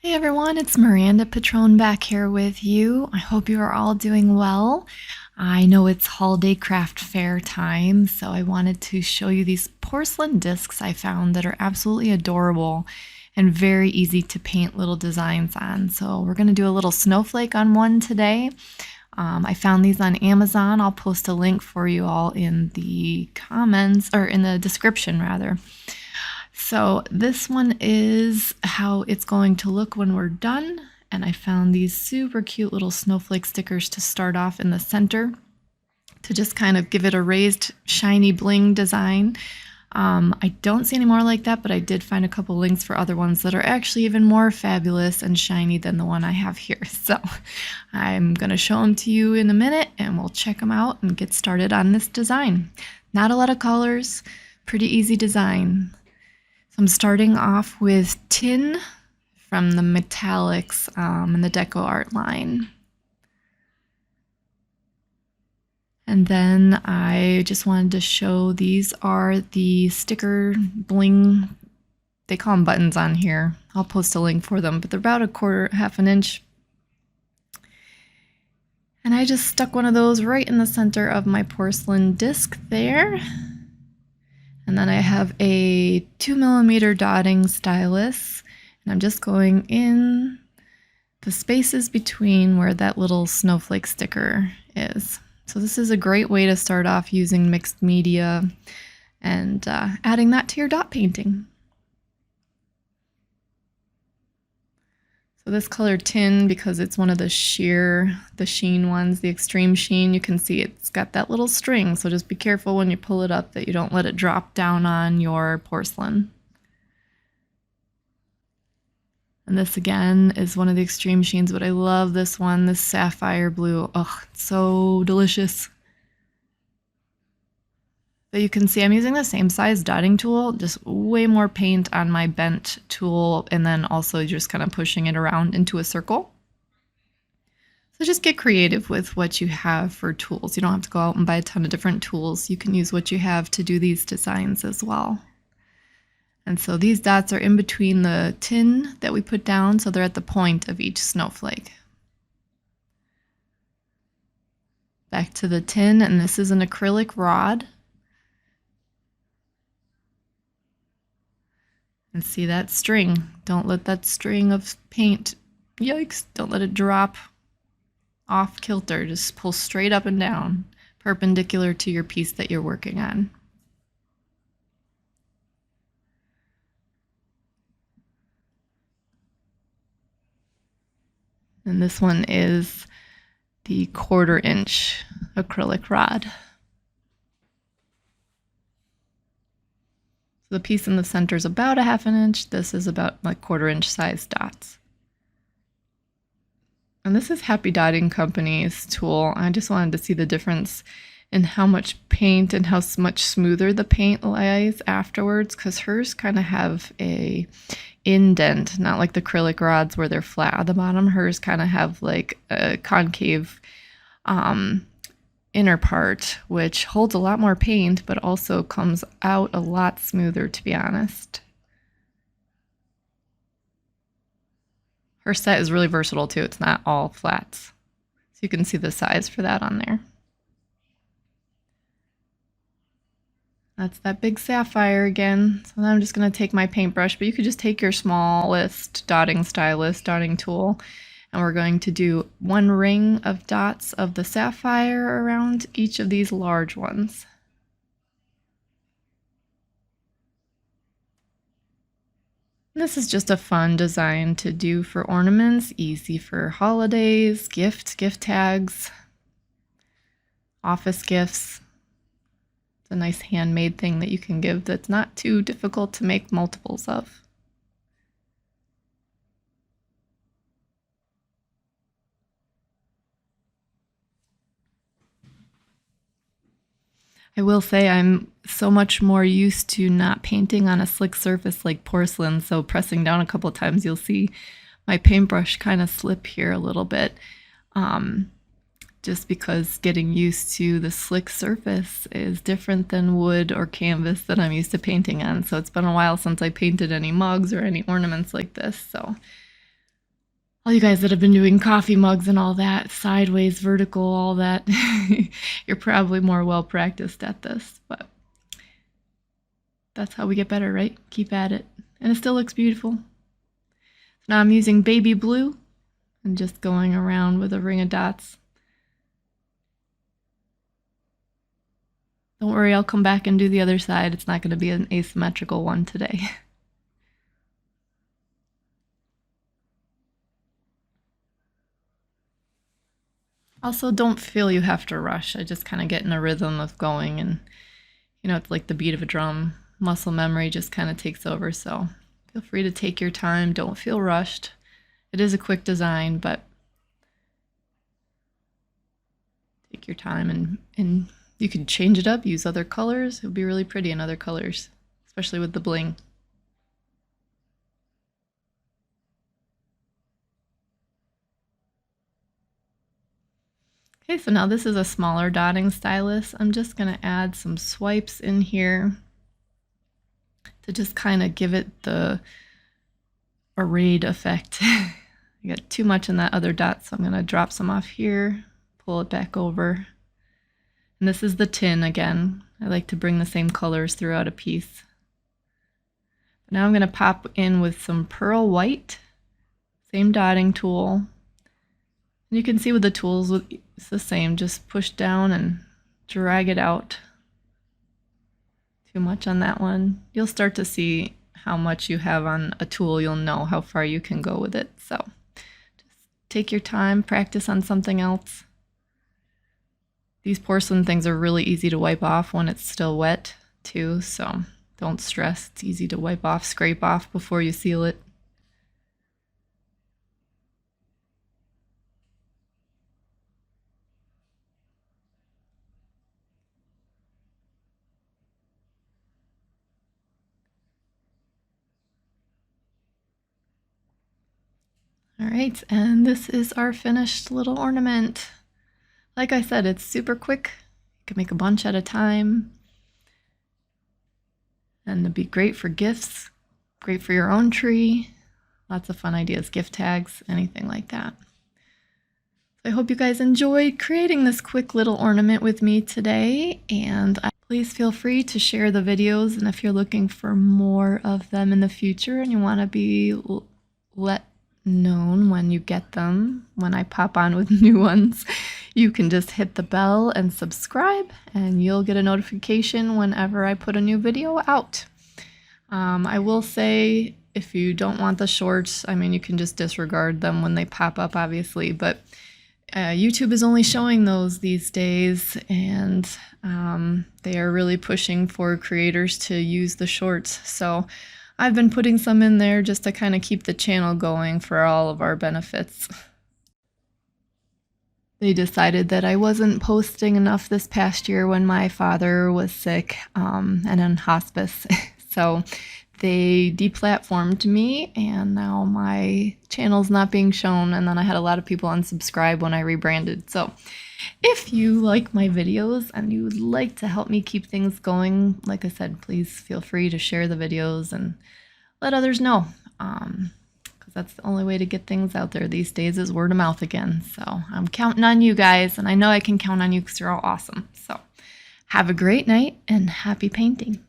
Hey everyone, it's Miranda Patron back here with you. I hope you are all doing well. I know it's holiday craft fair time, so I wanted to show you these porcelain discs I found that are absolutely adorable and very easy to paint little designs on. So we're going to do a little snowflake on one today. I found these on Amazon. I'll post a link for you all in the comments, or in the description rather. So this one is how it's going to look when we're done. And I found these super cute little snowflake stickers to start off in the center to just kind of give it a raised shiny bling design. I don't see any more like that, but I did find a couple links for other ones that are actually even more fabulous and shiny than the one I have here. So I'm going to show them to you in a minute and we'll check them out and get started on this design. Not a lot of colors, pretty easy design. So I'm starting off with tin from the metallics in the Deco Art line. And then I just wanted to show these are the sticker bling. They call them buttons on here. I'll post a link for them, but they're about half an inch. And I just stuck one of those right in the center of my porcelain disc there. And then I have a 2mm dotting stylus, and I'm just going in the spaces between where that little snowflake sticker is. So this is a great way to start off using mixed media and adding that to your dot painting. So this color tin, because it's one of the sheen ones, the extreme sheen, you can see it's got that little string. So just be careful when you pull it up that you don't let it drop down on your porcelain. And this again is one of the extreme sheens, but I love this one, this sapphire blue. Oh, it's so delicious. But you can see I'm using the same size dotting tool, just way more paint on my bent tool, and then also just kind of pushing it around into a circle. So just get creative with what you have for tools. You don't have to go out and buy a ton of different tools. You can use what you have to do these designs as well. And so these dots are in between the tin that we put down, so they're at the point of each snowflake. Back to the tin, and this is an acrylic rod. And see that string. Don't let that string of paint, yikes, don't let it drop off kilter. Just pull straight up and down, perpendicular to your piece that you're working on. And this one is the 1/4 inch acrylic rod. So the piece in the center is about a 1/2 inch. This is about like 1/4 inch size dots. And this is Happy Dotting Company's tool. I just wanted to see the difference in how much paint and how much smoother the paint lies afterwards, because hers kind of have a indent, not like the acrylic rods where they're flat at the bottom. Hers kind of have like a concave inner part, which holds a lot more paint, but also comes out a lot smoother, to be honest. Her set is really versatile too. It's not all flats. So you can see the size for that on there. That's that big sapphire again. So now I'm just going to take my paintbrush, but you could just take your smallest dotting stylus, dotting tool, and we're going to do one ring of dots of the sapphire around each of these large ones. This is just a fun design to do for ornaments, easy for holidays, gift tags, office gifts. It's a nice handmade thing that you can give that's not too difficult to make multiples of. I will say I'm so much more used to not painting on a slick surface like porcelain, so pressing down a couple of times you'll see my paintbrush kind of slip here a little bit, just because getting used to the slick surface is different than wood or canvas that I'm used to painting on. So it's been a while since I painted any mugs or any ornaments like this, so All you guys that have been doing coffee mugs and all that, sideways, vertical, all that, you're probably more well practiced at this, but that's how we get better, right? Keep at it. And it still looks beautiful. So now I'm using baby blue and just going around with a ring of dots. Don't worry, I'll come back and do the other side. It's not going to be an asymmetrical one today. Also, don't feel you have to rush. I just kind of get in a rhythm of going, and it's like the beat of a drum. Muscle memory just kind of takes over, so feel free to take your time. Don't feel rushed. It is a quick design, but take your time, and you can change it up, use other colors. It would be really pretty in other colors, especially with the bling. Okay, so now this is a smaller dotting stylus. I'm just going to add some swipes in here to just kind of give it the arrayed effect. I got too much in that other dot, so I'm going to drop some off here, pull it back over. And this is the tin again. I like to bring the same colors throughout a piece. Now I'm going to pop in with some pearl white, same dotting tool. And you can see with the tools, it's the same, just push down and drag it out. Too much on that one. You'll start to see how much you have on a tool. You'll know how far you can go with it. So just take your time, practice on something else. These porcelain things are really easy to wipe off when it's still wet too, so don't stress. It's easy to wipe off, scrape off before you seal it. All right, and this is our finished little ornament. Like I said, it's super quick. You can make a bunch at a time. And it'd be great for gifts, great for your own tree. Lots of fun ideas, gift tags, anything like that. So I hope you guys enjoyed creating this quick little ornament with me today. And please feel free to share the videos. And if you're looking for more of them in the future and you want to be let known when you get them, when I pop on with new ones, you can just hit the bell and subscribe and you'll get a notification whenever I put a new video out. I will say, if you don't want the shorts, I mean, you can just disregard them when they pop up, obviously, but YouTube is only showing those these days, and they are really pushing for creators to use the shorts. So I've been putting some in there just to kind of keep the channel going for all of our benefits. They decided that I wasn't posting enough this past year when my father was sick and in hospice. So they deplatformed me, and now my channel's not being shown. And then I had a lot of people unsubscribe when I rebranded. So if you like my videos and you would like to help me keep things going, like I said, please feel free to share the videos and let others know. Because that's the only way to get things out there these days, is word of mouth again. So I'm counting on you guys, and I know I can count on you because you're all awesome. So have a great night and happy painting.